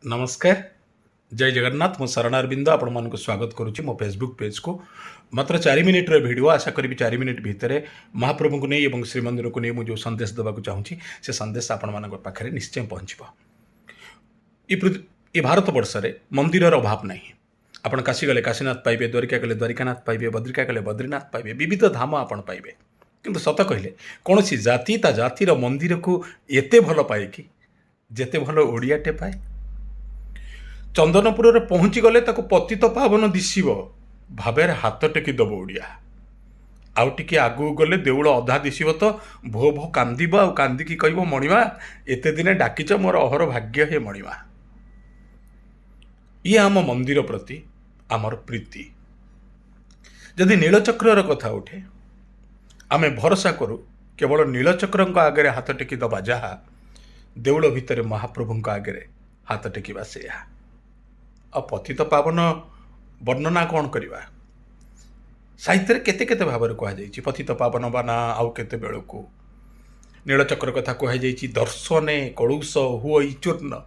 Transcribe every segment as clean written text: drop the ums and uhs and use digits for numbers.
नमस्कार जय जगन्नाथ मु शरण अरविंद आपण मानक स्वागत करुच्ची मो फेसबुक पेज को मात्र 4 मिनिट्र भिडियो आशा करी 4 मिनिट भितर महाप्रभु को नहीं और श्रीमंदिर को नहीं मुझे संदेश देवाक चाहूँगी से संदेश आपण मान पाखे निश्चय पहुँच ये भारत वर्ष में मंदिर अभाव नहीं आपण काशी गले काशीनाथ पाइबे द्वारिका गले द्वारिकानाथ पाइबे बद्रिका गले बद्रीनाथ पाइबे विविध धाम आपण पाइबे किंतु सत कहले कौन जाति ता जातिर मंदिर को एते भल पाए कि जेते भल ओडियाटे पाए चंदनपुर पहुँची गले ताको पतित पावन दिशब भावे हाथ टेकी दब ओडिया आउ टिके आगू गले देउल अधा दिशब तो भो भो कांदीब आ कांदिकी कहब मणिमा एते दिने डाकिच मोर अहर भाग्य हे मणिमा। ये आम मंदिर प्रति आमर प्रीति जदि नीलचक्र कथा उठे आमे भरोसा करू केवल नीलचक्र आगे हाथ टेकी दबा जहा देउल भितर महाप्रभु आगे हाथ टेकिबा से आ पतित पावन वर्णना कौन करवा साहित्य केते केते भाव कहुई पतित पावन बाना आउ केते बेलू नीलचक्र कथा कहुई दर्शने कलुष हुई चूर्ण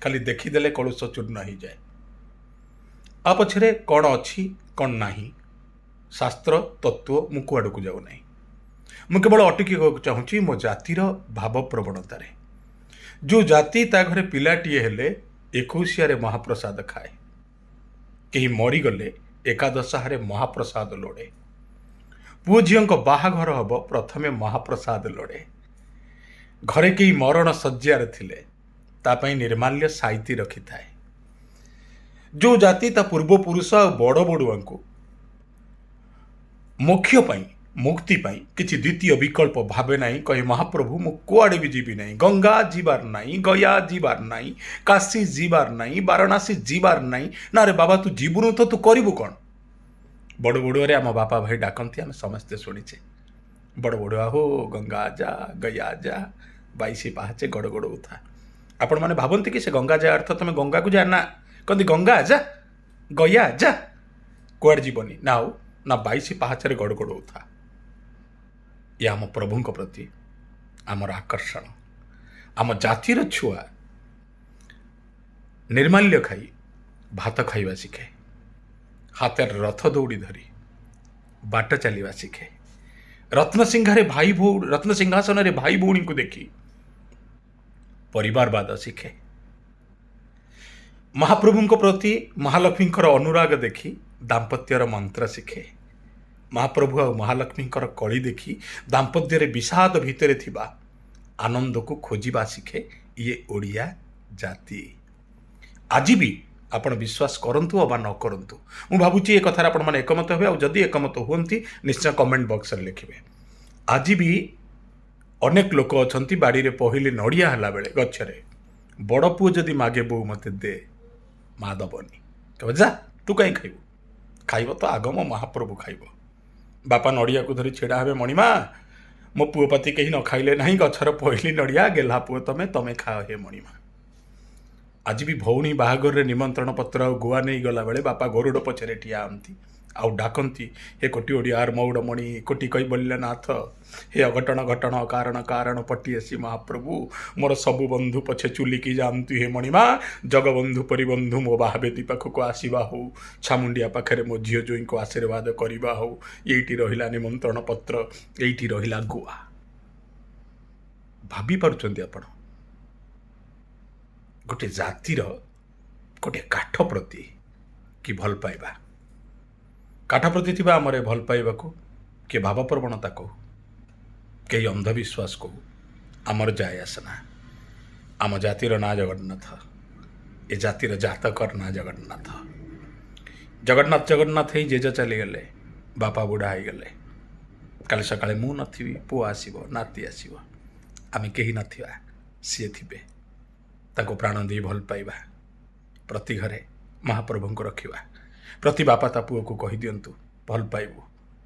खाली देखीदेले कलुष चूर्ण हो जाए आ पछरे कौन अच्छी कौन नाही शास्त्र तत्व मु कुआड़ को जाऊ ना मु केवल अटकी चाहूँगी मो जातिर भाव प्रवणतार जो जाति ता घरे पिलाटीए हेले 21 महाप्रसाद खाए कहीं मरीगले एकादशारे महाप्रसाद लोड़े पुओ झील बाहाघर हम प्रथमे महाप्रसाद लोड़े घरे कई मरण शज्यार थिले तापाई निर्माल्य साइती रखी थाए जो जाति ता पूर्वपुरुष आ बड़ बड़ुआ को मोक्ष पाई मुक्ति पाई किसी द्वितीय विकल्प भावे नहीं कहे महाप्रभु मु कुआड़े भी जीवी नहीं गंगा जीवार नहीं गया जीवार नहीं काशी जीवार नहीं वाराणसी जीवार नहीं ना रे बाबा तू जीवनु तो तू करू कौन बड़ बड़ुआ आम बापा भाई डाकती आम समस्ते शुणीचे बड़ बड़ुआ हो गंगा जा गया जा 22 पाहाचे गड़ गड़ उठा आपण मैंने भावती कि से गंगा जा अर्थ तुम गंगा को जा ना कहते गंगा जा गया जा कुआड़ जीवनी ना हो ना 22 पाहाचे गड़ गड़ उठा या आम प्रभु प्रति आमर आकर्षण आम जातिर छुआ निर्माल्य खाई भात खाइबा शिखे हाथ रथ दौड़ी धरी बाट चलवा शिखे रत्न सिंहासन रे भाई भौणी को देखी परिवारवाद शिखे महाप्रभु प्रति महालक्ष्मी अनुराग देखी दाम्पत्यर मंत्र शिखे महाप्रभु आ महालक्ष्मी कली देखी दाम्पत्य विषाद भितर थिबा आनंद को खोजिबा शिखे ये ओडिया जाति आज भी आपण विश्वास करंतु अबा न करंतु मु भाबुची ए कथार आपण माने एकमत होबे आ जदि एकमत हुंती निश्चय कमेंट बॉक्स रे लिखिबे। आज भी अनेक लोक अछंती बाड़ी रे पहिले नड़िया हला बेले गछरे बड़ पुओ जदि मागे बो मते दे मा दबनी कह जा तू कहीं खाइबो खाइबो तो आगम महाप्रभु खाइबो बापा नड़िया को धरी छेड़ा हे मणिमा मो पुओ पति कहीं न खाइले नहीं गछर पहली नड़िया गेला पुओ तमे तमे खा हे मणिमा। आज भी भौणी बाहागर निमंत्रण पत्र गुआ नहीं गला बेले बापा गरुड़ पछरे ठिया आमती आउ डाकती हे कोटी ओडियार मौड़मणि कोटी कई बल्यनाथ हे अघटन घटन कारण कारण पटिएसी महाप्रभु मोर सबु बंधु पछे चुलिकी जानती हे मणिमा जगबंधु परिबंधु मो बाहबेदी पाखक आसवा हो छामुंडिया पाखे मो झील जोई को आशीर्वाद करवा हो ये रहिला निमंत्रण पत्र ये रहिला गुआ भाभी पारुचंदी आपण गोटे जातिर गोटे काठ प्रति कि भल पाइबा काठ प्रति थिबा आमरे भल पाइबा को के भाव प्रवणता कहू कई अंधविश्वास कहू आमर जाए आसना आम जातिर ना जगन्नाथ ए जातिर जातकर ना जगन्नाथ जगन्नाथ जगन्नाथ ही जेज चलीगले बापा बुढ़ा हो गले काली सका मु नथी पुओ आसब नाती आसब आम कहीं नथिबा सी थे ताको प्राण दे भल पाइबा प्रति घरे महाप्रभु को रखिबा प्रति बापा ता पुओ को कही दिंतु भल पाइबू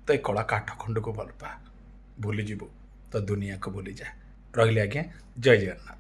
तो ये कला काठ खंड को भल पा भूली जीवु तो दुनिया को भूली जा रही आज्ञा जय जगन्नाथ।